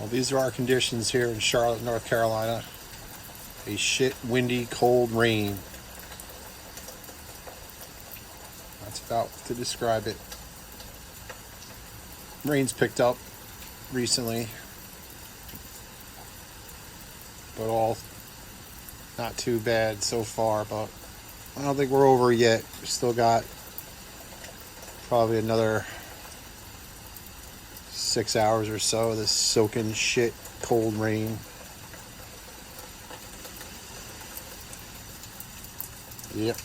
Well, these are our conditions here in Charlotte, North Carolina. A shit, windy, cold rain. That's about to describe it. Rain's picked up recently, but all not too bad so far. But I don't think we're over yet. We still got probably another 6 hours or so of this soaking shit cold rain. Yep.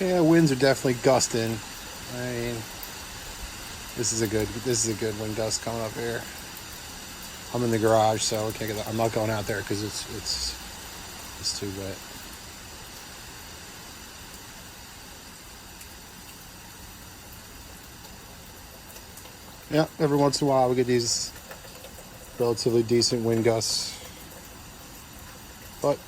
Yeah, winds are definitely gusting. I mean, this is a good wind gust coming up here. I'm in the garage, so I can't get. I'm not going out there because it's too wet. Yeah, every once in a while we get these relatively decent wind gusts, but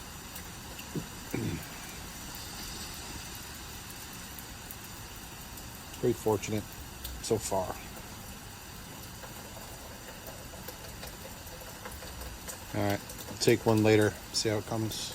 pretty fortunate so far. All right, I'll take one later, see how it comes.